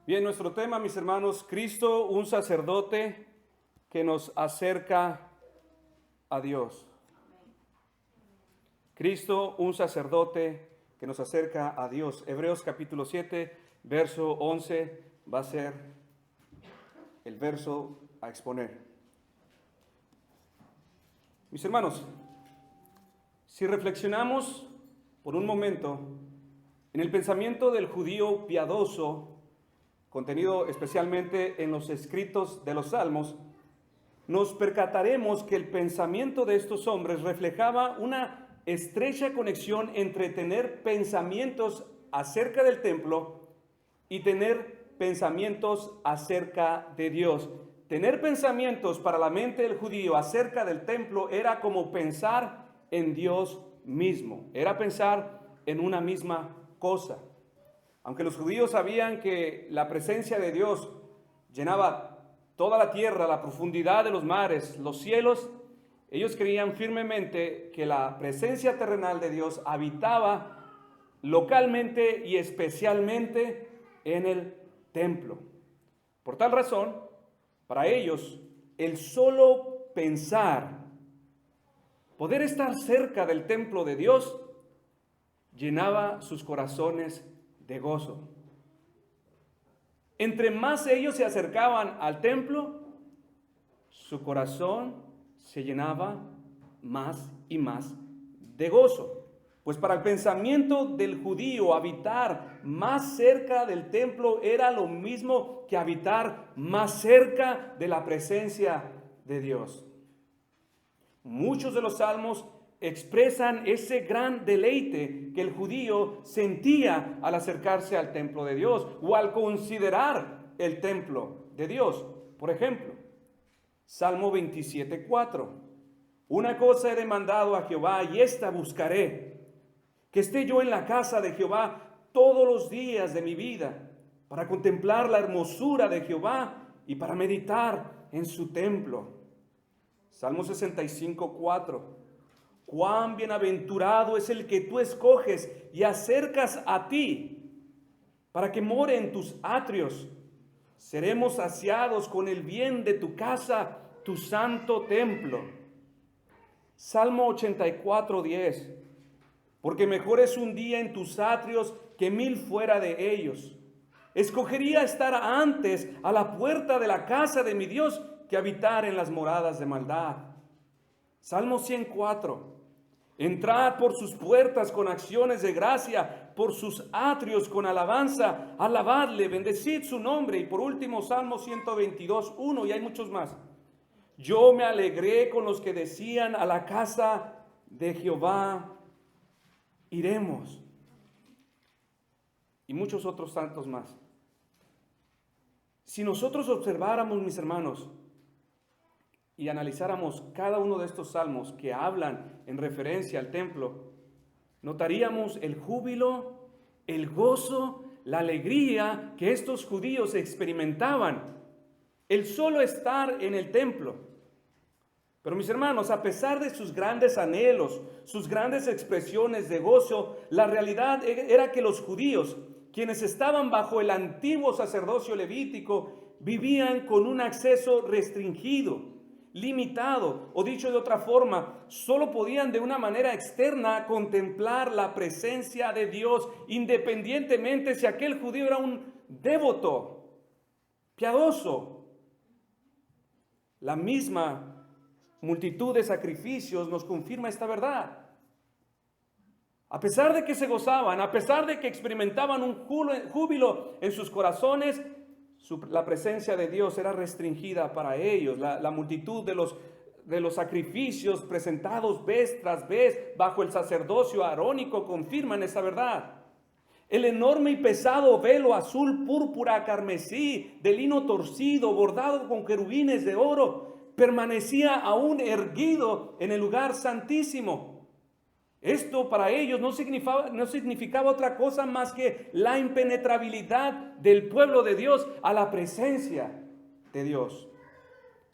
Bien, nuestro tema, mis hermanos, Cristo, un sacerdote que nos acerca a Dios. Cristo, un sacerdote que nos acerca a Dios. Hebreos capítulo 7, verso 11 va a ser el verso a exponer. Mis hermanos, si reflexionamos por un momento en el pensamiento del judío piadoso, contenido especialmente en los escritos de los Salmos, nos percataremos que el pensamiento de estos hombres reflejaba una estrecha conexión entre tener pensamientos acerca del templo y tener pensamientos acerca de Dios. Tener pensamientos para la mente del judío acerca del templo era como pensar en Dios mismo, era pensar en una misma cosa. Aunque los judíos sabían que la presencia de Dios llenaba toda la tierra, la profundidad de los mares, los cielos, ellos creían firmemente que la presencia terrenal de Dios habitaba localmente y especialmente en el templo. Por tal razón, para ellos, el solo pensar, poder estar cerca del templo de Dios, llenaba sus corazones de gozo. Entre más ellos se acercaban al templo, su corazón se llenaba más y más de gozo. Pues para el pensamiento del judío, habitar más cerca del templo era lo mismo que habitar más cerca de la presencia de Dios. Muchos de los salmos expresan ese gran deleite que el judío sentía al acercarse al templo de Dios o al considerar el templo de Dios. Por ejemplo, Salmo 27:4. Una cosa he demandado a Jehová y esta buscaré, que esté yo en la casa de Jehová todos los días de mi vida, para contemplar la hermosura de Jehová y para meditar en su templo. Salmo 65:4. Cuán bienaventurado es el que tú escoges y acercas a ti para que more en tus atrios. Seremos saciados con el bien de tu casa, tu santo templo. Salmo 84:10. Porque mejor es un día en tus atrios que 1000 fuera de ellos. Escogería estar antes a la puerta de la casa de mi Dios que habitar en las moradas de maldad. Salmo 104. Entrad por sus puertas con acciones de gracia, por sus atrios con alabanza, alabadle, bendecid su nombre. Y por último, Salmo 122:1, y hay muchos más. Yo me alegré con los que decían, a la casa de Jehová iremos. Y muchos otros tantos más. Si nosotros observáramos, mis hermanos, y analizáramos cada uno de estos salmos que hablan en referencia al templo, notaríamos el júbilo, el gozo, la alegría que estos judíos experimentaban, el solo estar en el templo. Pero mis hermanos, a pesar de sus grandes anhelos, sus grandes expresiones de gozo, la realidad era que los judíos, quienes estaban bajo el antiguo sacerdocio levítico, vivían con un acceso restringido, limitado, o dicho de otra forma, solo podían de una manera externa contemplar la presencia de Dios, independientemente si aquel judío era un devoto, piadoso. La misma multitud de sacrificios nos confirma esta verdad. A pesar de que se gozaban, a pesar de que experimentaban un júbilo en sus corazones, la presencia de Dios era restringida para ellos. La multitud de los sacrificios presentados vez tras vez bajo el sacerdocio arónico confirman esa verdad. El enorme y pesado velo azul, púrpura, carmesí, de lino torcido, bordado con querubines de oro, permanecía aún erguido en el lugar santísimo. Esto para ellos no significaba otra cosa más que la impenetrabilidad del pueblo de Dios a la presencia de Dios.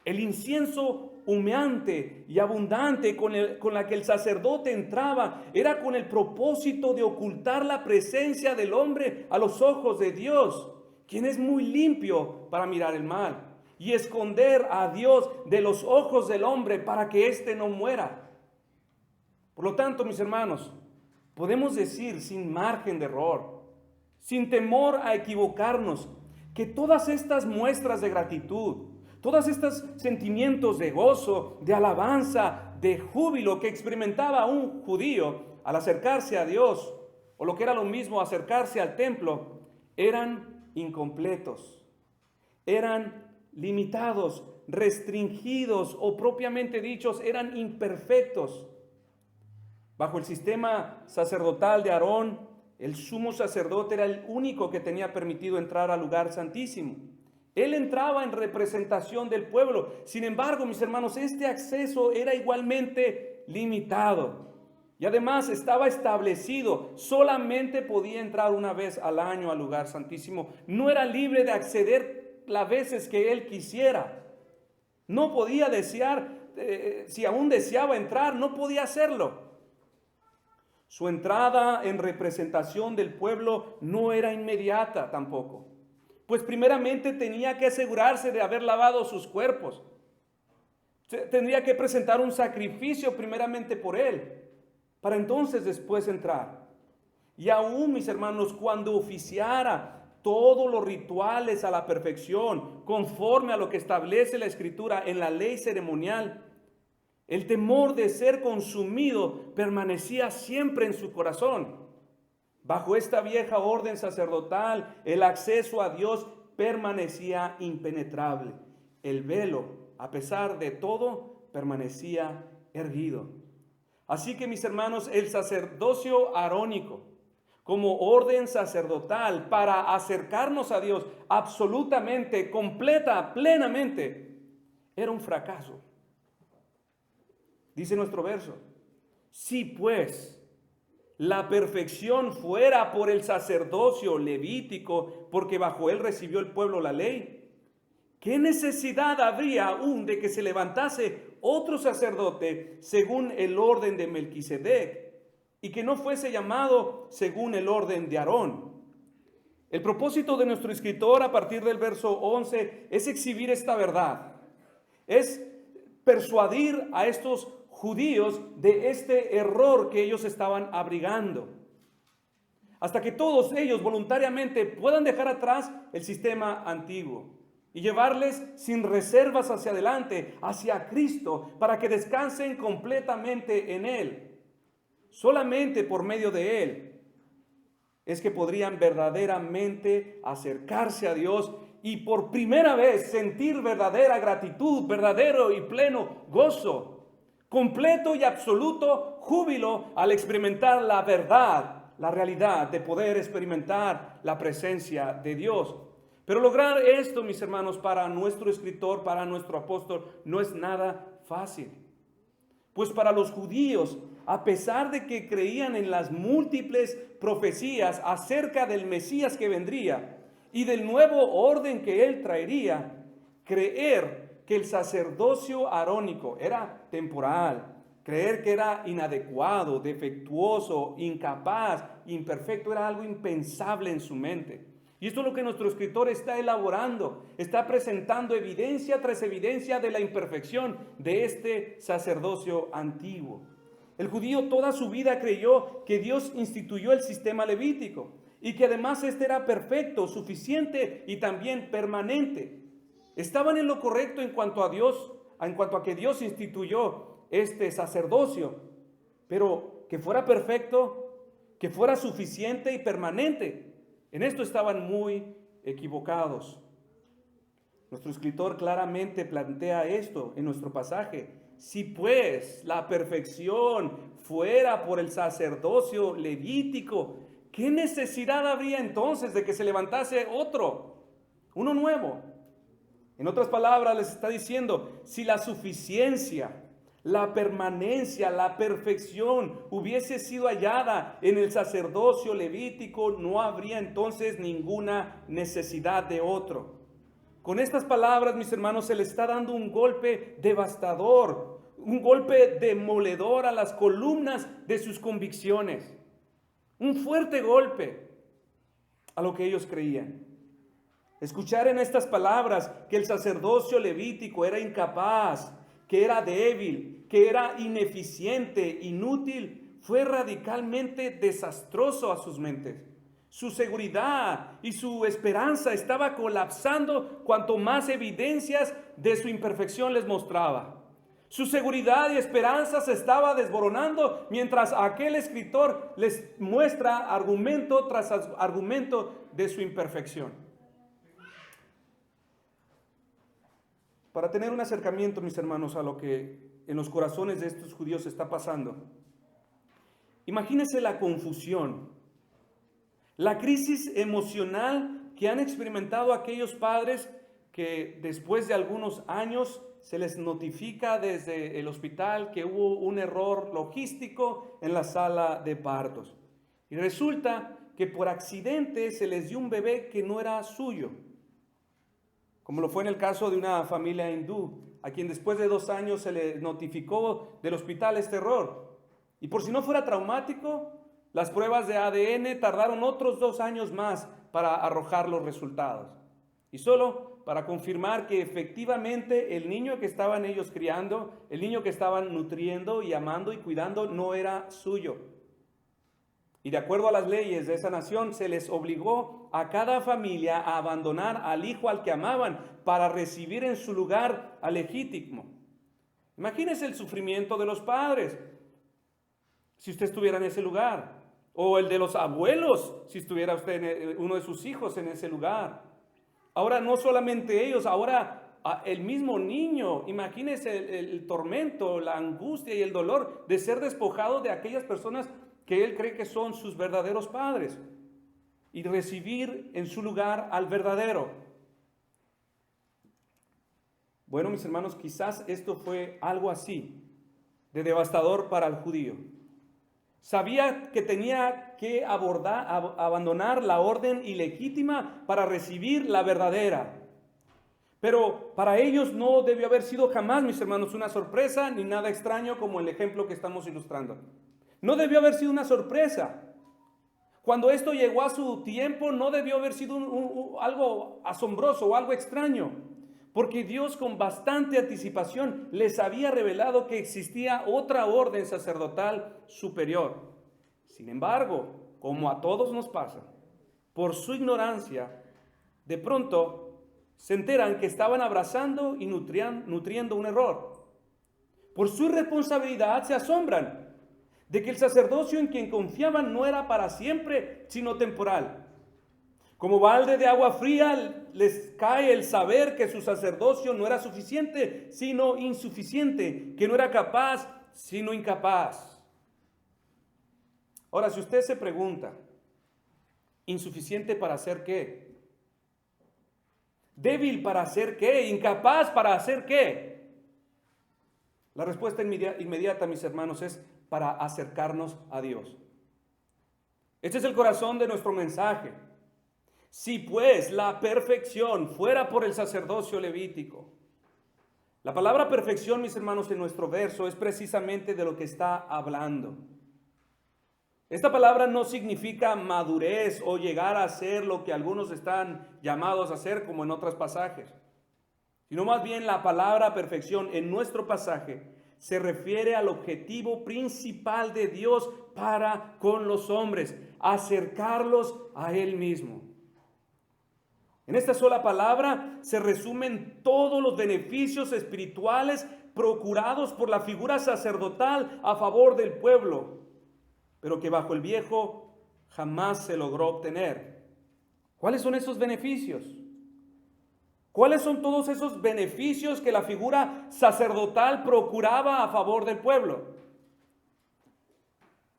El incienso humeante y abundante con la que el sacerdote entraba era con el propósito de ocultar la presencia del hombre a los ojos de Dios, quien es muy limpio para mirar el mal y esconder a Dios de los ojos del hombre para que éste no muera. Por lo tanto, mis hermanos, podemos decir sin margen de error, sin temor a equivocarnos, que todas estas muestras de gratitud, todos estos sentimientos de gozo, de alabanza, de júbilo que experimentaba un judío al acercarse a Dios, o lo que era lo mismo acercarse al templo, eran incompletos, eran limitados, restringidos o propiamente dichos, eran imperfectos. Bajo el sistema sacerdotal de Aarón, el sumo sacerdote era el único que tenía permitido entrar al lugar santísimo. Él entraba en representación del pueblo. Sin embargo, mis hermanos, este acceso era igualmente limitado. Y además estaba establecido, solamente podía entrar una vez al año al lugar santísimo. No era libre de acceder las veces que él quisiera. No podía desear, si aún deseaba entrar, no podía hacerlo. Su entrada en representación del pueblo no era inmediata tampoco, pues primeramente tenía que asegurarse de haber lavado sus cuerpos. Tendría que presentar un sacrificio primeramente por él, para entonces después entrar. Y aún, mis hermanos, cuando oficiara todos los rituales a la perfección, conforme a lo que establece la Escritura en la ley ceremonial, el temor de ser consumido permanecía siempre en su corazón. Bajo esta vieja orden sacerdotal, el acceso a Dios permanecía impenetrable. El velo, a pesar de todo, permanecía erguido. Así que, mis hermanos, el sacerdocio arónico, como orden sacerdotal para acercarnos a Dios absolutamente, completa, plenamente, era un fracaso. Dice nuestro verso: si pues la perfección fuera por el sacerdocio levítico, porque bajo él recibió el pueblo la ley, ¿qué necesidad habría aún de que se levantase otro sacerdote según el orden de Melquisedec y que no fuese llamado según el orden de Aarón? El propósito de nuestro escritor a partir del verso 11 es exhibir esta verdad, es persuadir a estos judíos de este error que ellos estaban abrigando, hasta que todos ellos voluntariamente puedan dejar atrás el sistema antiguo y llevarles sin reservas hacia adelante, hacia Cristo, para que descansen completamente en Él. Solamente por medio de Él es que podrían verdaderamente acercarse a Dios y por primera vez sentir verdadera gratitud, verdadero y pleno gozo, completo y absoluto júbilo al experimentar la verdad, la realidad de poder experimentar la presencia de Dios. Pero lograr esto, mis hermanos, para nuestro escritor, para nuestro apóstol, no es nada fácil. Pues para los judíos, a pesar de que creían en las múltiples profecías acerca del Mesías que vendría y del nuevo orden que él traería, creer que el sacerdocio arónico era temporal, creer que era inadecuado, defectuoso, incapaz, imperfecto, era algo impensable en su mente. Y esto es lo que nuestro escritor está elaborando, está presentando evidencia tras evidencia de la imperfección de este sacerdocio antiguo. El judío toda su vida creyó que Dios instituyó el sistema levítico y que además este era perfecto, suficiente y también permanente. Estaban en lo correcto en cuanto a Dios, en cuanto a que Dios instituyó este sacerdocio, pero que fuera perfecto, que fuera suficiente y permanente. En esto estaban muy equivocados. Nuestro escritor claramente plantea esto en nuestro pasaje. Si pues la perfección fuera por el sacerdocio levítico, ¿qué necesidad habría entonces de que se levantase otro, uno nuevo? En otras palabras, les está diciendo, si la suficiencia, la permanencia, la perfección hubiese sido hallada en el sacerdocio levítico, no habría entonces ninguna necesidad de otro. Con estas palabras, mis hermanos, se le está dando un golpe devastador, un golpe demoledor a las columnas de sus convicciones. Un fuerte golpe a lo que ellos creían. Escuchar en estas palabras que el sacerdocio levítico era incapaz, que era débil, que era ineficiente, inútil, fue radicalmente desastroso a sus mentes. Su seguridad y su esperanza estaba colapsando cuanto más evidencias de su imperfección les mostraba. Su seguridad y esperanza se estaba desboronando mientras aquel escritor les muestra argumento tras argumento de su imperfección. Para tener un acercamiento, mis hermanos, a lo que en los corazones de estos judíos está pasando, imagínense la confusión, la crisis emocional que han experimentado aquellos padres que después de algunos años se les notifica desde el hospital que hubo un error logístico en la sala de partos. Y resulta que por accidente se les dio un bebé que no era suyo, como lo fue en el caso de una familia hindú, a quien después de 2 años se le notificó del hospital este error. Y por si no fuera traumático, las pruebas de ADN tardaron otros 2 años más para arrojar los resultados. Y solo para confirmar que efectivamente el niño que estaban ellos criando, el niño que estaban nutriendo y amando y cuidando, no era suyo. Y de acuerdo a las leyes de esa nación, se les obligó a cada familia a abandonar al hijo al que amaban para recibir en su lugar al legítimo. Imagínese el sufrimiento de los padres, si usted estuviera en ese lugar, o el de los abuelos, si estuviera usted, uno de sus hijos, en ese lugar. Ahora no solamente ellos, ahora el mismo niño, imagínese el tormento, la angustia y el dolor de ser despojado de aquellas personas que él cree que son sus verdaderos padres y recibir en su lugar al verdadero. Bueno, mis hermanos, quizás esto fue algo así de devastador para el judío. Sabía que tenía que abandonar la orden ilegítima para recibir la verdadera. Pero para ellos no debió haber sido jamás, mis hermanos, una sorpresa ni nada extraño como el ejemplo que estamos ilustrando. No debió haber sido una sorpresa. Cuando esto llegó a su tiempo, no debió haber sido algo asombroso o algo extraño, porque Dios con bastante anticipación les había revelado que existía otra orden sacerdotal superior. Sin embargo, como a todos nos pasa, por su ignorancia, de pronto se enteran que estaban abrazando y nutriendo un error. Por su irresponsabilidad se asombran de que el sacerdocio en quien confiaban no era para siempre, sino temporal. Como balde de agua fría les cae el saber que su sacerdocio no era suficiente, sino insuficiente, que no era capaz, sino incapaz. Ahora, si usted se pregunta, ¿insuficiente para hacer qué? ¿Débil para hacer qué? ¿Incapaz para hacer qué? La respuesta inmediata, mis hermanos, es para acercarnos a Dios. Este es el corazón de nuestro mensaje. Si pues la perfección fuera por el sacerdocio levítico. La palabra perfección, mis hermanos, en nuestro verso es precisamente de lo que está hablando. Esta palabra no significa madurez o llegar a ser lo que algunos están llamados a ser, como en otros pasajes, sino más bien la palabra perfección en nuestro pasaje se refiere al objetivo principal de Dios para con los hombres, acercarlos a Él mismo. En esta sola palabra se resumen todos los beneficios espirituales procurados por la figura sacerdotal a favor del pueblo, pero que bajo el viejo jamás se logró obtener. ¿Cuáles son esos beneficios? ¿Cuáles son todos esos beneficios que la figura sacerdotal procuraba a favor del pueblo?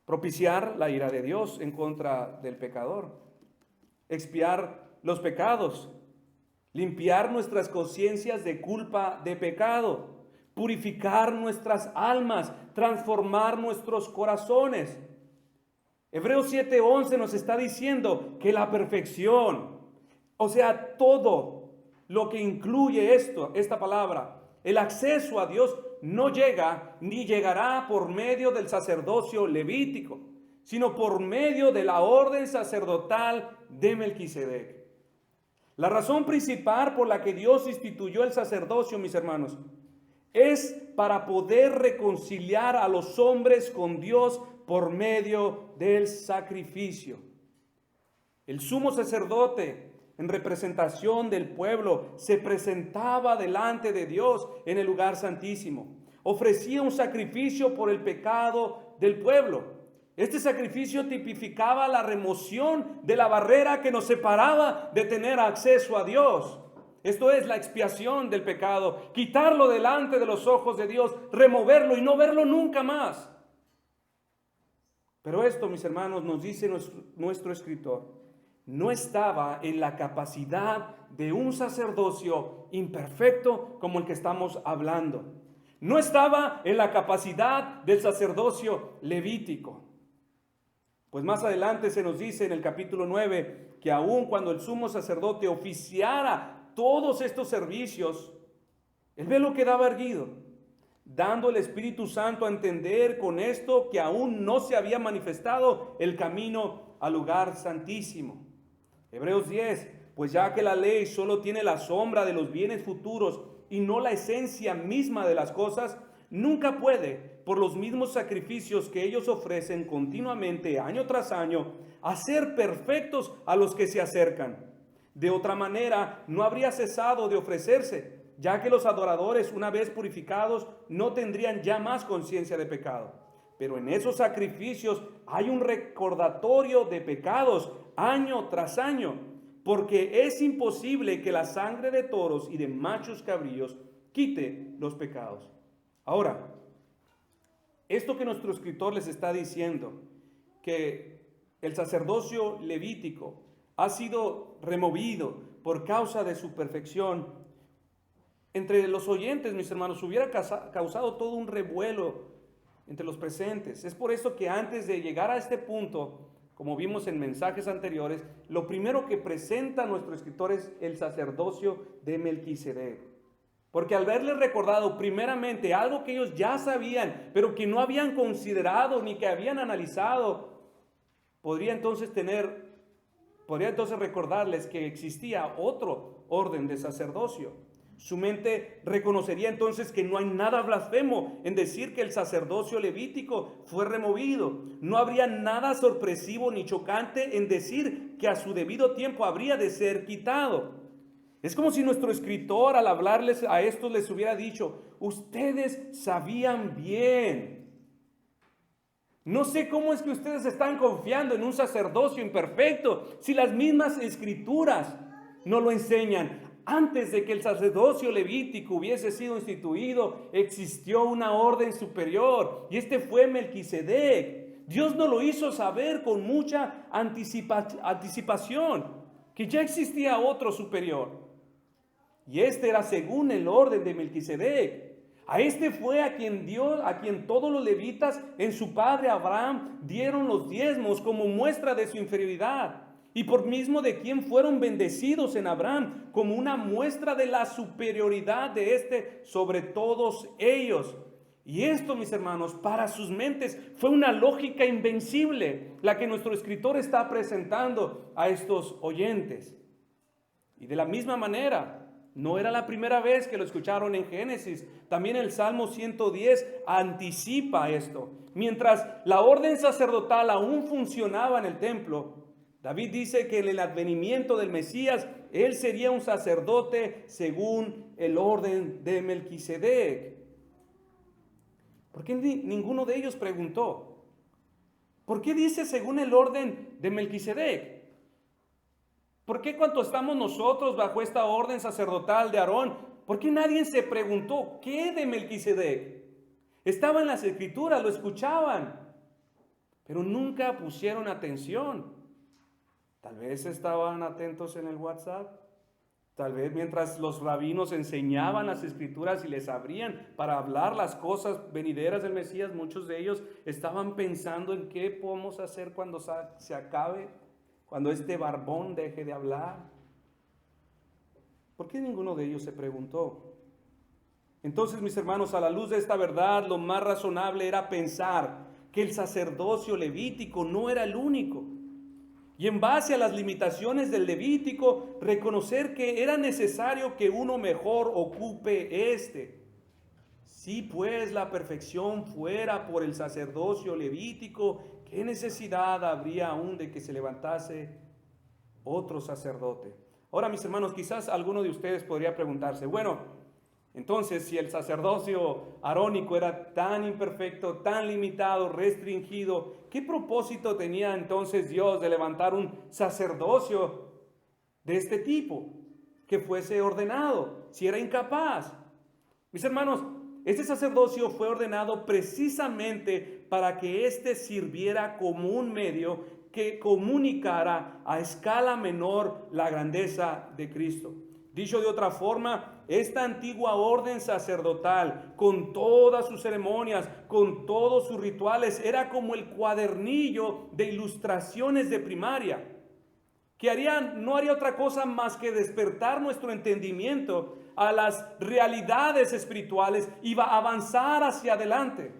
Propiciar la ira de Dios en contra del pecador, expiar los pecados, limpiar nuestras conciencias de culpa de pecado, purificar nuestras almas, transformar nuestros corazones. Hebreos 7:11 nos está diciendo que la perfección, o sea, todo lo que incluye esta palabra, el acceso a Dios, no llega ni llegará por medio del sacerdocio levítico, sino por medio de la orden sacerdotal de Melquisedec. La razón principal por la que Dios instituyó el sacerdocio, mis hermanos, es para poder reconciliar a los hombres con Dios por medio del sacrificio. El sumo sacerdote, en representación del pueblo, se presentaba delante de Dios en el lugar santísimo. Ofrecía un sacrificio por el pecado del pueblo. Este sacrificio tipificaba la remoción de la barrera que nos separaba de tener acceso a Dios. Esto es la expiación del pecado, quitarlo delante de los ojos de Dios, removerlo y no verlo nunca más. Pero esto, mis hermanos, nos dice nuestro escritor, no estaba en la capacidad de un sacerdocio imperfecto como el que estamos hablando. No estaba en la capacidad del sacerdocio levítico. Pues más adelante se nos dice en el capítulo 9 que aun cuando el sumo sacerdote oficiara todos estos servicios, el velo quedaba erguido, dando el Espíritu Santo a entender con esto que aún no se había manifestado el camino al lugar santísimo. Hebreos 10, pues ya que la ley solo tiene la sombra de los bienes futuros y no la esencia misma de las cosas, nunca puede, por los mismos sacrificios que ellos ofrecen continuamente año tras año, hacer perfectos a los que se acercan. De otra manera, no habría cesado de ofrecerse, ya que los adoradores, una vez purificados, no tendrían ya más conciencia de pecado. Pero en esos sacrificios hay un recordatorio de pecados año tras año, porque es imposible que la sangre de toros y de machos cabríos quite los pecados. Ahora, esto que nuestro escritor les está diciendo, que el sacerdocio levítico ha sido removido por causa de su perfección, entre los oyentes, mis hermanos, hubiera causado todo un revuelo entre los presentes. Es por eso que antes de llegar a este punto, como vimos en mensajes anteriores, lo primero que presenta nuestro escritor es el sacerdocio de Melquisedec. Porque al verles recordado primeramente algo que ellos ya sabían, pero que no habían considerado ni que habían analizado, podría entonces recordarles que existía otro orden de sacerdocio. Su mente reconocería entonces que no hay nada blasfemo en decir que el sacerdocio levítico fue removido. No habría nada sorpresivo ni chocante en decir que a su debido tiempo habría de ser quitado. Es como si nuestro escritor al hablarles a estos les hubiera dicho, ustedes sabían bien. No sé cómo es que ustedes están confiando en un sacerdocio imperfecto si las mismas escrituras no lo enseñan. Antes de que el sacerdocio levítico hubiese sido instituido, existió una orden superior y este fue Melquisedec. Dios nos lo hizo saber con mucha anticipación, que ya existía otro superior. Y este era según el orden de Melquisedec. A este fue a quien todos los levitas en su padre Abraham dieron los diezmos como muestra de su inferioridad. Y por mismo de quien fueron bendecidos en Abraham como una muestra de la superioridad de este sobre todos ellos. Y esto, mis hermanos, para sus mentes fue una lógica invencible la que nuestro escritor está presentando a estos oyentes. Y de la misma manera, no era la primera vez que lo escucharon en Génesis. También el Salmo 110 anticipa esto. Mientras la orden sacerdotal aún funcionaba en el templo, David dice que en el advenimiento del Mesías, él sería un sacerdote según el orden de Melquisedec. ¿Por qué ninguno de ellos preguntó? ¿Por qué dice según el orden de Melquisedec? ¿Por qué cuando estamos nosotros bajo esta orden sacerdotal de Aarón, por qué nadie se preguntó qué de Melquisedec? Estaba en las escrituras, lo escuchaban, pero nunca pusieron atención. Tal vez estaban atentos en el WhatsApp. Tal vez mientras los rabinos enseñaban las escrituras y les abrían para hablar las cosas venideras del Mesías, muchos de ellos estaban pensando en qué podemos hacer cuando se acabe, cuando este barbón deje de hablar. ¿Por qué ninguno de ellos se preguntó? Entonces, mis hermanos, a la luz de esta verdad, lo más razonable era pensar que el sacerdocio levítico no era el único. Y en base a las limitaciones del Levítico, reconocer que era necesario que uno mejor ocupe este. Si pues la perfección fuera por el sacerdocio levítico, ¿qué necesidad habría aún de que se levantase otro sacerdote? Ahora, mis hermanos, quizás alguno de ustedes podría preguntarse, bueno, entonces si el sacerdocio arónico era tan imperfecto, tan limitado, restringido, ¿qué propósito tenía entonces Dios de levantar un sacerdocio de este tipo que fuese ordenado, si era incapaz? Mis hermanos, este sacerdocio fue ordenado precisamente para que éste sirviera como un medio que comunicara a escala menor la grandeza de Cristo. Dicho de otra forma, esta antigua orden sacerdotal, con todas sus ceremonias, con todos sus rituales, era como el cuadernillo de ilustraciones de primaria, que no haría otra cosa más que despertar nuestro entendimiento a las realidades espirituales y va a avanzar hacia adelante,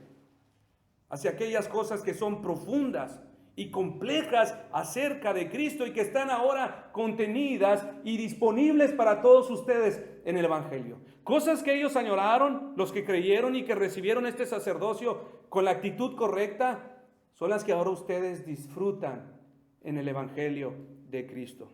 hacia aquellas cosas que son profundas y complejas acerca de Cristo y que están ahora contenidas y disponibles para todos ustedes en el Evangelio. Cosas que ellos añoraron, los que creyeron y que recibieron este sacerdocio con la actitud correcta, son las que ahora ustedes disfrutan en el Evangelio de Cristo.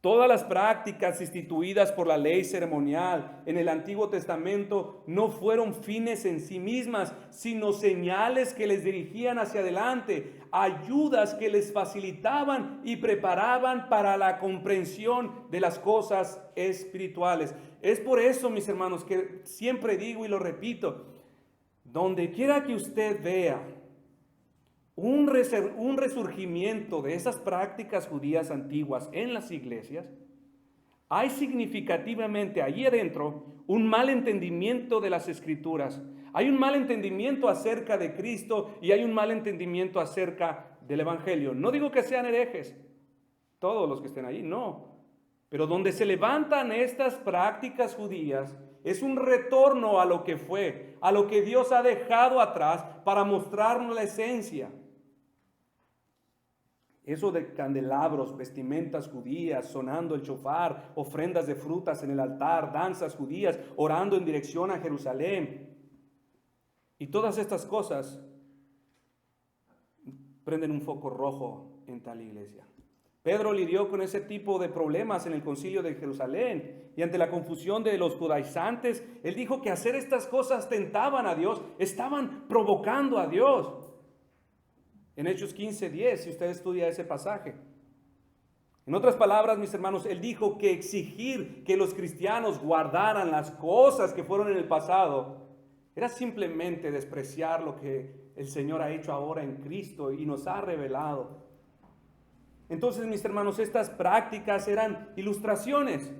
Todas las prácticas instituidas por la ley ceremonial en el Antiguo Testamento no fueron fines en sí mismas, sino señales que les dirigían hacia adelante, ayudas que les facilitaban y preparaban para la comprensión de las cosas espirituales. Es por eso, mis hermanos, que siempre digo y lo repito, donde quiera que usted vea un resurgimiento de esas prácticas judías antiguas en las iglesias, hay significativamente allí adentro un mal entendimiento de las Escrituras. Hay un mal entendimiento acerca de Cristo y hay un mal entendimiento acerca del Evangelio. No digo que sean herejes, todos los que estén allí, no. Pero donde se levantan estas prácticas judías, es un retorno a lo que fue, a lo que Dios ha dejado atrás para mostrarnos la esencia. Eso de candelabros, vestimentas judías, sonando el shofar, ofrendas de frutas en el altar, danzas judías, orando en dirección a Jerusalén. Y todas estas cosas prenden un foco rojo en tal iglesia. Pedro lidió con ese tipo de problemas en el concilio de Jerusalén y ante la confusión de los judaizantes, él dijo que hacer estas cosas tentaban a Dios, estaban provocando a Dios. En Hechos 15:10, si usted estudia ese pasaje. En otras palabras, mis hermanos, él dijo que exigir que los cristianos guardaran las cosas que fueron en el pasado era simplemente despreciar lo que el Señor ha hecho ahora en Cristo y nos ha revelado. Entonces, mis hermanos, estas prácticas eran ilustraciones.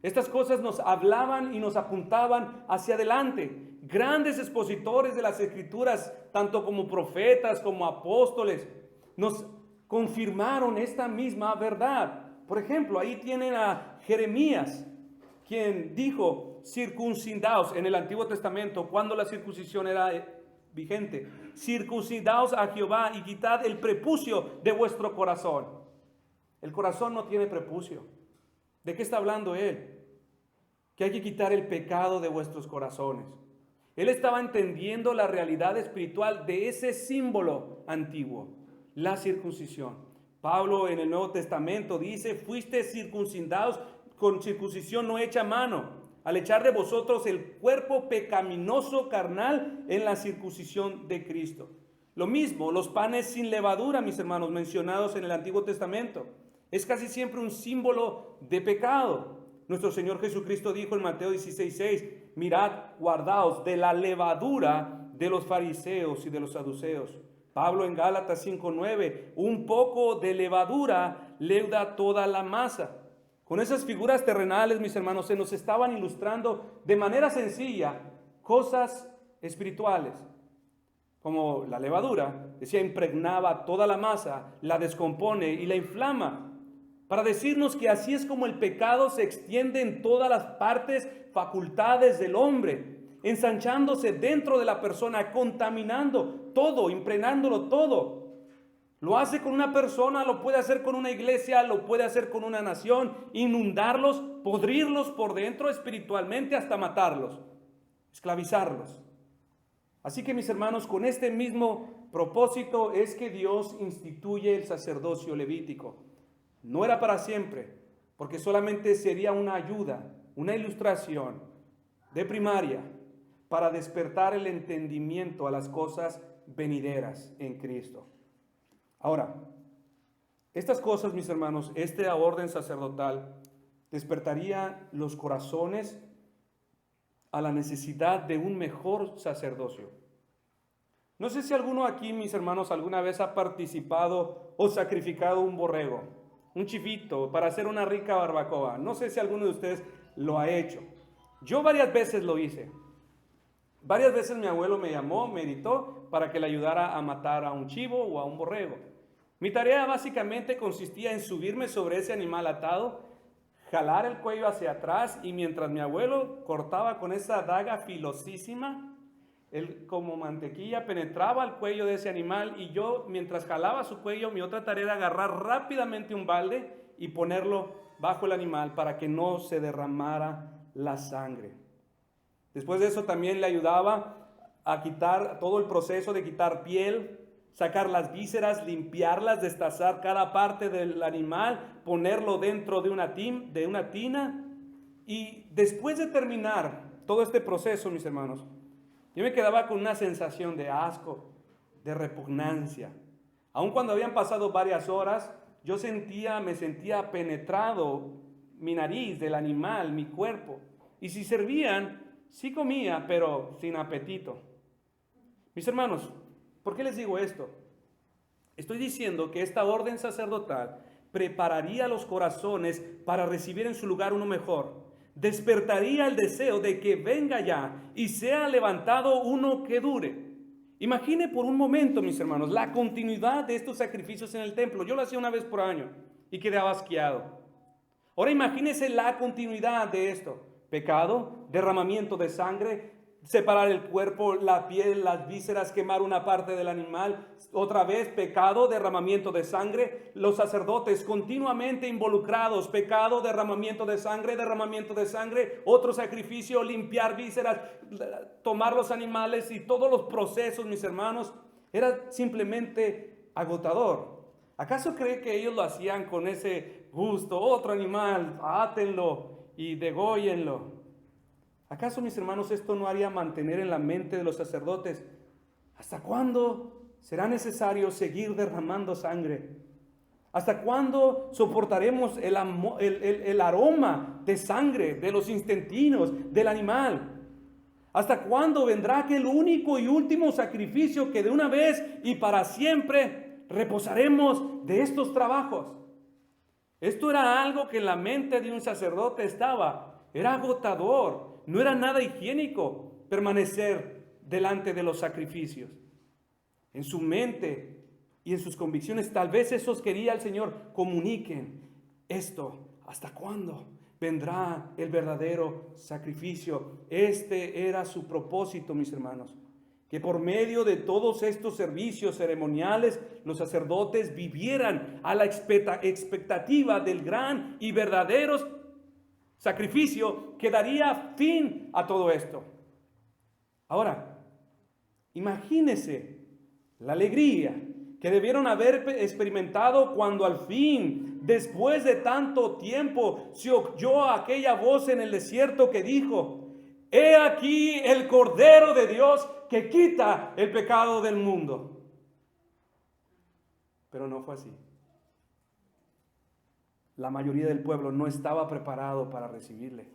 Estas cosas nos hablaban y nos apuntaban hacia adelante. Grandes expositores de las Escrituras, tanto como profetas como apóstoles, nos confirmaron esta misma verdad. Por ejemplo, ahí tienen a Jeremías, quien dijo, circuncidaos en el Antiguo Testamento, cuando la circuncisión era vigente, circuncidaos a Jehová y quitad el prepucio de vuestro corazón. El corazón no tiene prepucio. ¿De qué está hablando él? Que hay que quitar el pecado de vuestros corazones. Él estaba entendiendo la realidad espiritual de ese símbolo antiguo, la circuncisión. Pablo en el Nuevo Testamento dice, fuiste circuncidados con circuncisión no hecha a mano, al echar de vosotros el cuerpo pecaminoso carnal en la circuncisión de Cristo. Lo mismo, los panes sin levadura, mis hermanos, mencionados en el Antiguo Testamento, es casi siempre un símbolo de pecado. Nuestro Señor Jesucristo dijo en Mateo 16:6, mirad, guardaos de la levadura de los fariseos y de los saduceos. Pablo en Gálatas 5:9, un poco de levadura leuda toda la masa. Con esas figuras terrenales, mis hermanos, se nos estaban ilustrando de manera sencilla cosas espirituales. Como la levadura, decía, impregnaba toda la masa, la descompone y la inflama. Para decirnos que así es como el pecado se extiende en todas las partes, facultades del hombre, ensanchándose dentro de la persona, contaminando todo, impregnándolo todo. Lo hace con una persona, lo puede hacer con una iglesia, lo puede hacer con una nación, inundarlos, podrirlos por dentro espiritualmente hasta matarlos, esclavizarlos. Así que mis hermanos, con este mismo propósito es que Dios instituye el sacerdocio levítico. No era para siempre, porque solamente sería una ayuda, una ilustración de primaria para despertar el entendimiento a las cosas venideras en Cristo. Ahora, estas cosas, mis hermanos, esta orden sacerdotal despertaría los corazones a la necesidad de un mejor sacerdocio. No sé si alguno aquí, mis hermanos, alguna vez ha participado o sacrificado un borrego, un chivito, para hacer una rica barbacoa. No sé si alguno de ustedes lo ha hecho. Yo varias veces lo hice. Varias veces mi abuelo me llamó, me gritó para que le ayudara a matar a un chivo o a un borrego. Mi tarea básicamente consistía en subirme sobre ese animal atado, jalar el cuello hacia atrás y mientras mi abuelo cortaba con esa daga filosísima, él como mantequilla penetraba el cuello de ese animal y yo mientras jalaba su cuello, mi otra tarea era agarrar rápidamente un balde y ponerlo bajo el animal para que no se derramara la sangre. Después de eso también le ayudaba a quitar todo el proceso de quitar piel, sacar las vísceras, limpiarlas, destazar cada parte del animal, ponerlo dentro de una tina. Y después de terminar todo este proceso, mis hermanos, yo me quedaba con una sensación de asco, de repugnancia. Aun cuando habían pasado varias horas, me sentía penetrado mi nariz del animal, mi cuerpo. Y si servían, sí comía, pero sin apetito. Mis hermanos, ¿por qué les digo esto? Estoy diciendo que esta orden sacerdotal prepararía los corazones para recibir en su lugar uno mejor. Despertaría el deseo de que venga ya y sea levantado uno que dure. Imagine por un momento, mis hermanos, la continuidad de estos sacrificios en el templo. Yo lo hacía una vez por año y quedaba asqueado. Ahora imagínese la continuidad de esto. Pecado, derramamiento de sangre, separar el cuerpo, la piel, las vísceras, quemar una parte del animal. Otra vez, pecado, derramamiento de sangre. Los sacerdotes continuamente involucrados. Pecado, derramamiento de sangre. Otro sacrificio, limpiar vísceras, tomar los animales y todos los procesos, mis hermanos. Era simplemente agotador. ¿Acaso cree que ellos lo hacían con ese gusto? Otro animal, átenlo y dególlenlo. ¿Acaso, mis hermanos, esto no haría mantener en la mente de los sacerdotes? ¿Hasta cuándo será necesario seguir derramando sangre? ¿Hasta cuándo soportaremos el aroma de sangre de los intestinos del animal? ¿Hasta cuándo vendrá aquel único y último sacrificio que de una vez y para siempre reposaremos de estos trabajos? Esto era algo que en la mente de un sacerdote estaba. Era agotador. No era nada higiénico permanecer delante de los sacrificios. En su mente y en sus convicciones, tal vez esos quería el Señor comuniquen esto. ¿Hasta cuándo vendrá el verdadero sacrificio? Este era su propósito, mis hermanos. Que por medio de todos estos servicios ceremoniales, los sacerdotes vivieran a la expectativa del gran y verdadero sacrificio que daría fin a todo esto. Ahora, imagínese la alegría que debieron haber experimentado cuando al fin, después de tanto tiempo, se oyó aquella voz en el desierto que dijo: «He aquí el Cordero de Dios que quita el pecado del mundo». Pero no fue así. La mayoría del pueblo no estaba preparado para recibirle.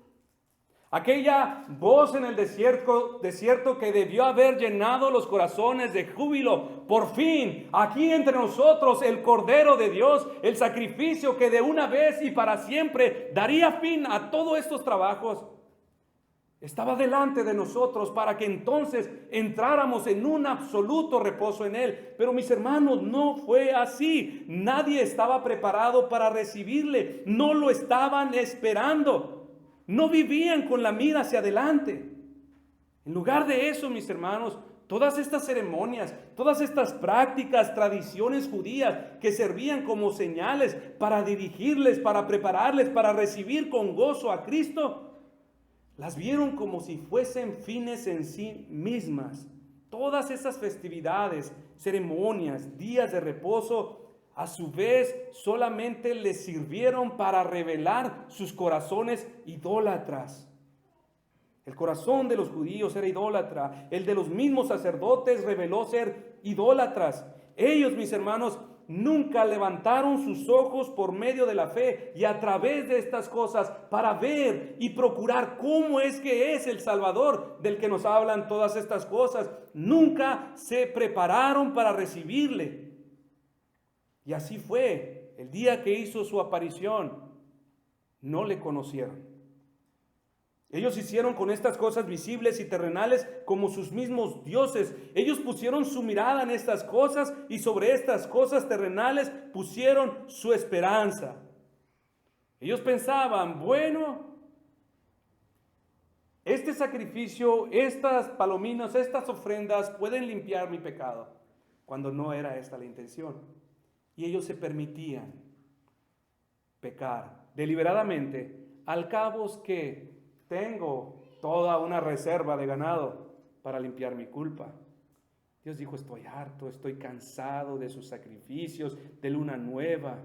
Aquella voz en el desierto que debió haber llenado los corazones de júbilo. Por fin, aquí entre nosotros el Cordero de Dios, el sacrificio que de una vez y para siempre daría fin a todos estos trabajos, estaba delante de nosotros para que entonces entráramos en un absoluto reposo en Él. Pero mis hermanos, no fue así. Nadie estaba preparado para recibirle. No lo estaban esperando. No vivían con la mira hacia adelante. En lugar de eso, mis hermanos, todas estas ceremonias, todas estas prácticas, tradiciones judías que servían como señales para dirigirles, para prepararles, para recibir con gozo a Cristo, las vieron como si fuesen fines en sí mismas. Todas esas festividades, ceremonias, días de reposo, a su vez solamente les sirvieron para revelar sus corazones idólatras. El corazón de los judíos era idólatra. El de los mismos sacerdotes reveló ser idólatras. Ellos, mis hermanos, nunca levantaron sus ojos por medio de la fe y a través de estas cosas para ver y procurar cómo es que es el Salvador del que nos hablan todas estas cosas. Nunca se prepararon para recibirle. Y así fue. El día que hizo su aparición, no le conocieron. Ellos hicieron con estas cosas visibles y terrenales como sus mismos dioses. Ellos pusieron su mirada en estas cosas y sobre estas cosas terrenales pusieron su esperanza. Ellos pensaban, bueno, este sacrificio, estas palominas, estas ofrendas pueden limpiar mi pecado, cuando no era esta la intención. Y ellos se permitían pecar deliberadamente, al cabo que tengo toda una reserva de ganado para limpiar mi culpa. Dios dijo, estoy harto, estoy cansado de sus sacrificios, de luna nueva.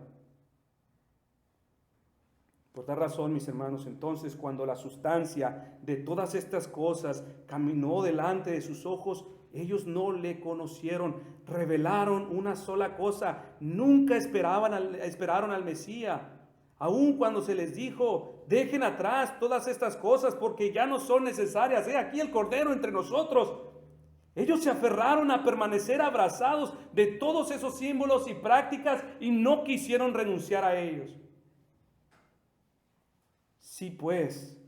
Por tal razón, mis hermanos, entonces cuando la sustancia de todas estas cosas caminó delante de sus ojos, ellos no le conocieron, revelaron una sola cosa, nunca esperaron al Mesías. Aun cuando se les dijo, dejen atrás todas estas cosas porque ya no son necesarias. Aquí el Cordero entre nosotros. Ellos se aferraron a permanecer abrazados de todos esos símbolos y prácticas y no quisieron renunciar a ellos. Si pues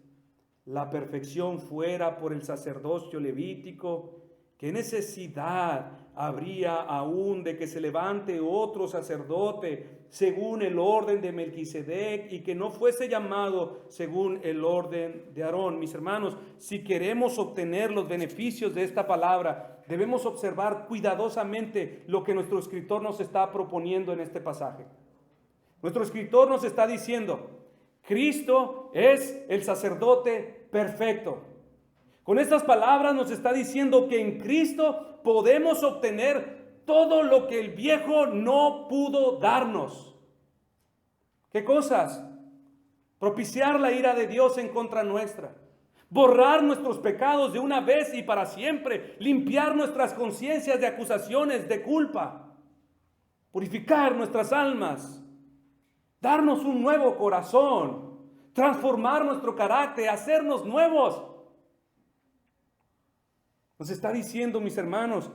la perfección fuera por el sacerdocio levítico, ¿qué necesidad habría aún de que se levante otro sacerdote según el orden de Melquisedec y que no fuese llamado según el orden de Aarón? Mis hermanos, si queremos obtener los beneficios de esta palabra, debemos observar cuidadosamente lo que nuestro escritor nos está proponiendo en este pasaje. Nuestro escritor nos está diciendo, Cristo es el sacerdote perfecto. Con estas palabras nos está diciendo que en Cristo podemos obtener todo lo que el viejo no pudo darnos. ¿Qué cosas? Propiciar la ira de Dios en contra nuestra. Borrar nuestros pecados de una vez y para siempre. Limpiar nuestras conciencias de acusaciones, de culpa. Purificar nuestras almas. Darnos un nuevo corazón. Transformar nuestro carácter, hacernos nuevos. Nos está diciendo, mis hermanos,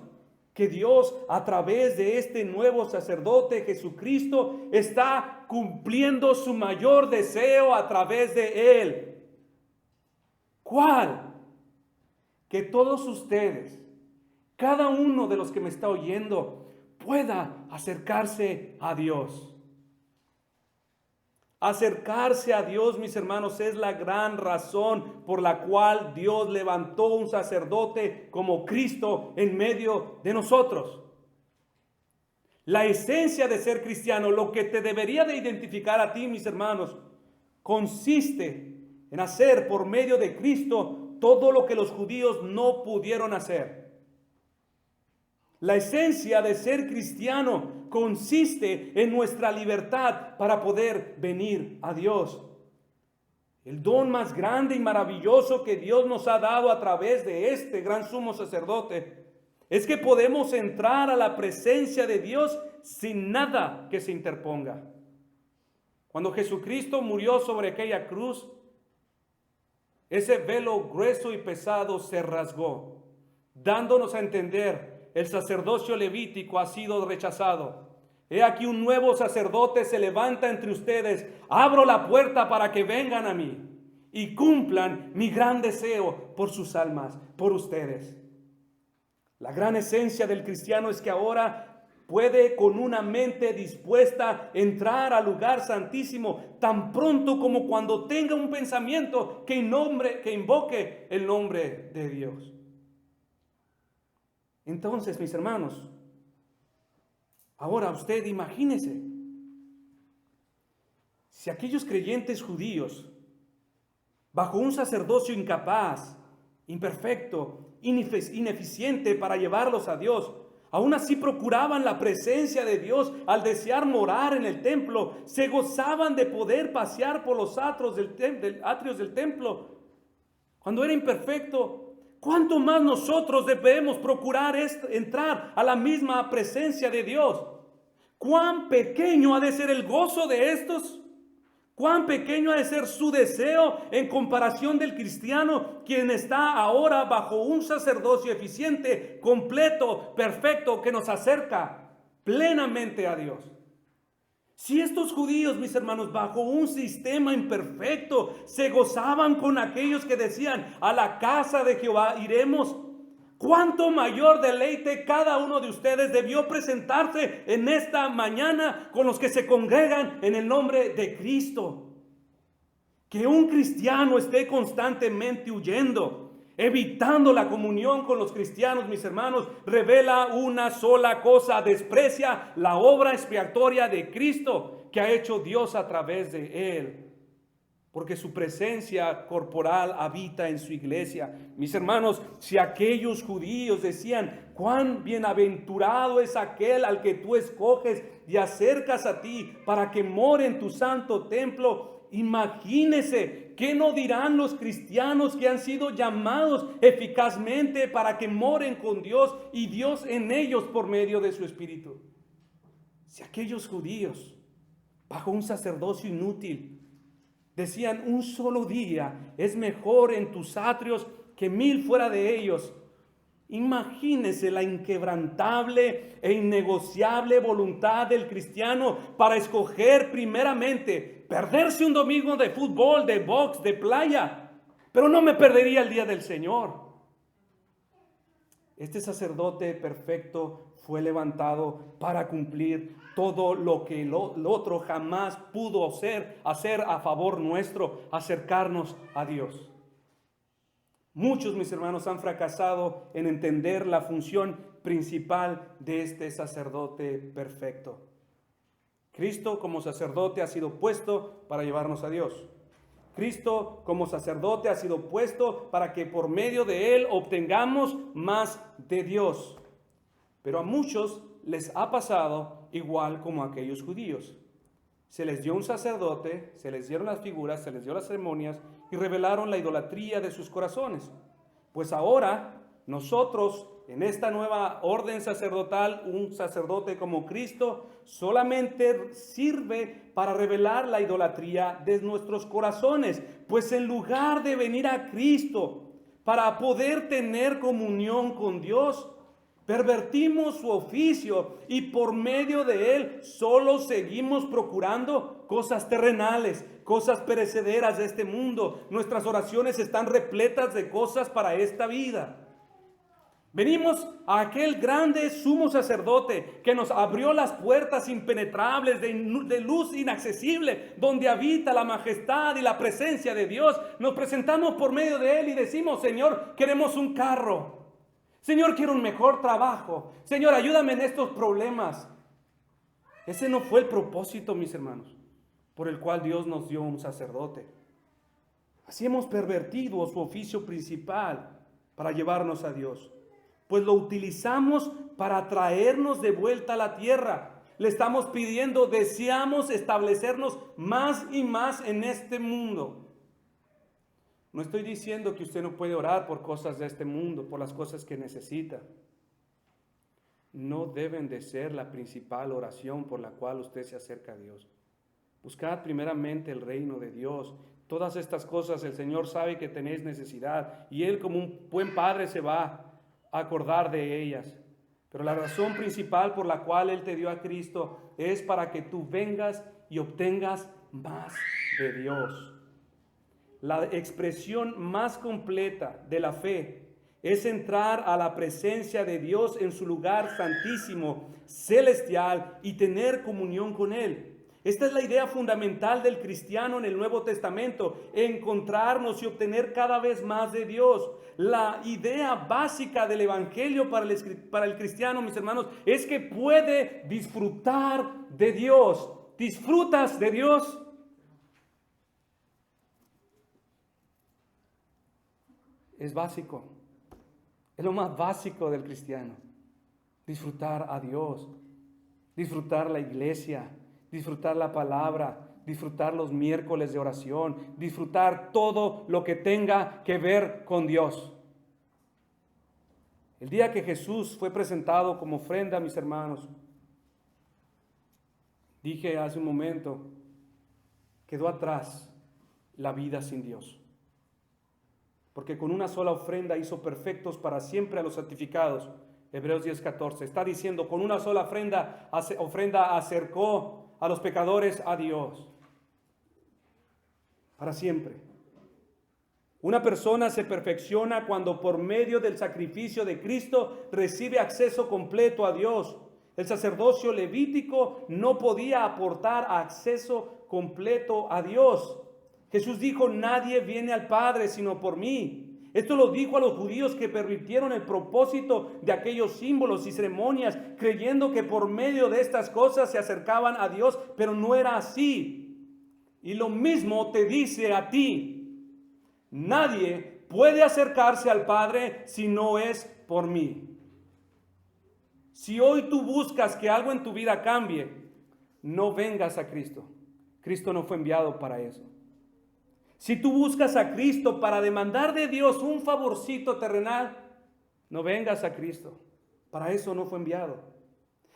que Dios a través de este nuevo sacerdote Jesucristo está cumpliendo su mayor deseo a través de Él. ¿Cuál? Que todos ustedes, cada uno de los que me está oyendo, pueda acercarse a Dios. Acercarse a Dios, mis hermanos, es la gran razón por la cual Dios levantó un sacerdote como Cristo en medio de nosotros. La esencia de ser cristiano, lo que te debería de identificar a ti, mis hermanos, consiste en hacer por medio de Cristo todo lo que los judíos no pudieron hacer. La esencia de ser cristiano consiste en nuestra libertad para poder venir a Dios. El don más grande y maravilloso que Dios nos ha dado a través de este gran sumo sacerdote es que podemos entrar a la presencia de Dios sin nada que se interponga. Cuando Jesucristo murió sobre aquella cruz, ese velo grueso y pesado se rasgó, dándonos a entender el sacerdocio levítico ha sido rechazado. He aquí un nuevo sacerdote se levanta entre ustedes. Abro la puerta para que vengan a mí y cumplan mi gran deseo por sus almas, por ustedes. La gran esencia del cristiano es que ahora puede con una mente dispuesta entrar al lugar santísimo tan pronto como cuando tenga un pensamiento que invoque el nombre de Dios. Entonces, mis hermanos, ahora usted imagínese, si aquellos creyentes judíos, bajo un sacerdocio incapaz, imperfecto, ineficiente para llevarlos a Dios, aún así procuraban la presencia de Dios al desear morar en el templo, se gozaban de poder pasear por los atrios del templo. Cuando era imperfecto, ¿cuánto más nosotros debemos procurar entrar a la misma presencia de Dios? ¿Cuán pequeño ha de ser el gozo de estos? ¿Cuán pequeño ha de ser su deseo en comparación del cristiano, quien está ahora bajo un sacerdocio eficiente, completo, perfecto, que nos acerca plenamente a Dios? Si estos judíos, mis hermanos, bajo un sistema imperfecto, se gozaban con aquellos que decían, a la casa de Jehová iremos, ¿cuánto mayor deleite cada uno de ustedes debió presentarse en esta mañana con los que se congregan en el nombre de Cristo? Que un cristiano esté constantemente huyendo, evitando la comunión con los cristianos, mis hermanos, revela una sola cosa: desprecia la obra expiatoria de Cristo que ha hecho Dios a través de él. Porque su presencia corporal habita en su iglesia. Mis hermanos, si aquellos judíos decían, cuán bienaventurado es aquel al que tú escoges y acercas a ti para que more en tu santo templo, imagínese, ¿qué no dirán los cristianos que han sido llamados eficazmente para que moren con Dios y Dios en ellos por medio de su Espíritu? Si aquellos judíos, bajo un sacerdocio inútil, decían, un solo día es mejor en tus atrios que 1000 fuera de ellos, imagínese la inquebrantable e innegociable voluntad del cristiano para escoger primeramente perderse un domingo de fútbol, de box, de playa, pero no me perdería el día del Señor. Este sacerdote perfecto fue levantado para cumplir todo lo que el otro jamás pudo hacer a favor nuestro, acercarnos a Dios. Muchos, mis hermanos, han fracasado en entender la función principal de este sacerdote perfecto. Cristo como sacerdote ha sido puesto para llevarnos a Dios. Cristo como sacerdote ha sido puesto para que por medio de él obtengamos más de Dios. Pero a muchos les ha pasado igual como a aquellos judíos. Se les dio un sacerdote, se les dieron las figuras, se les dio las ceremonias y revelaron la idolatría de sus corazones. Pues ahora nosotros, en esta nueva orden sacerdotal, un sacerdote como Cristo solamente sirve para revelar la idolatría de nuestros corazones. Pues en lugar de venir a Cristo para poder tener comunión con Dios, pervertimos su oficio y por medio de él solo seguimos procurando cosas terrenales, cosas perecederas de este mundo. Nuestras oraciones están repletas de cosas para esta vida. Venimos a aquel grande sumo sacerdote que nos abrió las puertas impenetrables de luz inaccesible, donde habita la majestad y la presencia de Dios. Nos presentamos por medio de él y decimos, Señor, queremos un carro. Señor, quiero un mejor trabajo. Señor, ayúdame en estos problemas. Ese no fue el propósito, mis hermanos, por el cual Dios nos dio un sacerdote. Así hemos pervertido su oficio principal para llevarnos a Dios. Pues lo utilizamos para traernos de vuelta a la tierra. Le estamos pidiendo, deseamos establecernos más y más en este mundo. No estoy diciendo que usted no puede orar por cosas de este mundo, por las cosas que necesita. No deben de ser la principal oración por la cual usted se acerca a Dios. Buscad primeramente el reino de Dios. Todas estas cosas el Señor sabe que tenéis necesidad y Él como un buen padre se va a acordar de ellas. Pero la razón principal por la cual Él te dio a Cristo es para que tú vengas y obtengas más de Dios. La expresión más completa de la fe es entrar a la presencia de Dios en su lugar santísimo, celestial, y tener comunión con Él. Esta es la idea fundamental del cristiano en el Nuevo Testamento, encontrarnos y obtener cada vez más de Dios. La idea básica del Evangelio para el cristiano, mis hermanos, es que puede disfrutar de Dios. ¿Disfrutas de Dios? Es básico, es lo más básico del cristiano. Disfrutar a Dios, disfrutar la iglesia, disfrutar la palabra, disfrutar los miércoles de oración, disfrutar todo lo que tenga que ver con Dios. El día que Jesús fue presentado como ofrenda, mis hermanos, dije hace un momento, quedó atrás la vida sin Dios. Porque con una sola ofrenda hizo perfectos para siempre a los santificados. Hebreos 10:14. Está diciendo, con una sola ofrenda acercó a los pecadores a Dios. Para siempre. Una persona se perfecciona cuando por medio del sacrificio de Cristo recibe acceso completo a Dios. El sacerdocio levítico no podía aportar acceso completo a Dios. Jesús dijo, nadie viene al Padre sino por mí. Esto lo dijo a los judíos que pervirtieron el propósito de aquellos símbolos y ceremonias, creyendo que por medio de estas cosas se acercaban a Dios, pero no era así. Y lo mismo te dice a ti. Nadie puede acercarse al Padre si no es por mí. Si hoy tú buscas que algo en tu vida cambie, no vengas a Cristo. Cristo no fue enviado para eso. Si tú buscas a Cristo para demandar de Dios un favorcito terrenal, no vengas a Cristo. Para eso no fue enviado.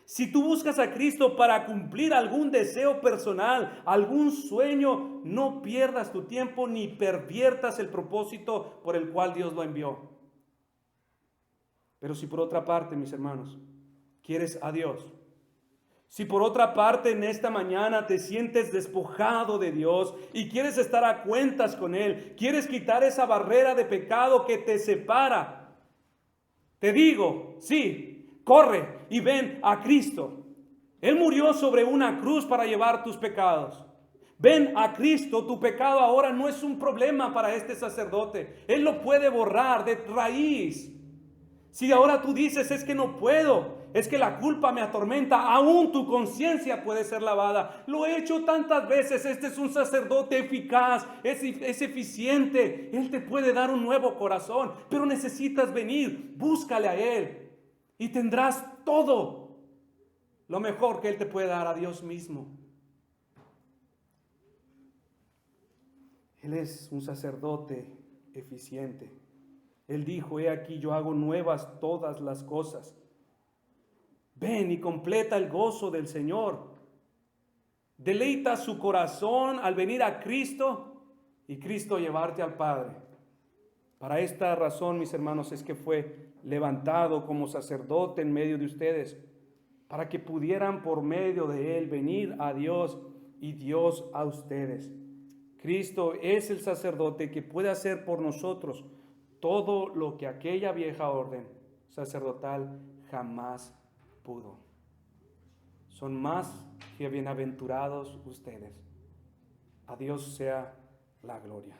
Si tú buscas a Cristo para cumplir algún deseo personal, algún sueño, no pierdas tu tiempo ni perviertas el propósito por el cual Dios lo envió. Pero si por otra parte, mis hermanos, quieres a Dios, si por otra parte en esta mañana te sientes despojado de Dios y quieres estar a cuentas con Él, quieres quitar esa barrera de pecado que te separa, te digo, sí, corre y ven a Cristo. Él murió sobre una cruz para llevar tus pecados. Ven a Cristo, tu pecado ahora no es un problema para este sacerdote. Él lo puede borrar de raíz. Si ahora tú dices, es que no puedo, es que la culpa me atormenta, aún tu conciencia puede ser lavada. Lo he hecho tantas veces, este es un sacerdote eficaz, es eficiente. Él te puede dar un nuevo corazón, pero necesitas venir, búscale a Él y tendrás todo lo mejor que Él te puede dar, a Dios mismo. Él es un sacerdote eficiente. Él dijo, he aquí yo hago nuevas todas las cosas. Ven y completa el gozo del Señor. Deleita su corazón al venir a Cristo y Cristo llevarte al Padre. Para esta razón, mis hermanos, es que fue levantado como sacerdote en medio de ustedes, para que pudieran por medio de Él venir a Dios y Dios a ustedes. Cristo es el sacerdote que puede hacer por nosotros todo lo que aquella vieja orden sacerdotal jamás pudo. Son más que bienaventurados ustedes. A Dios sea la gloria.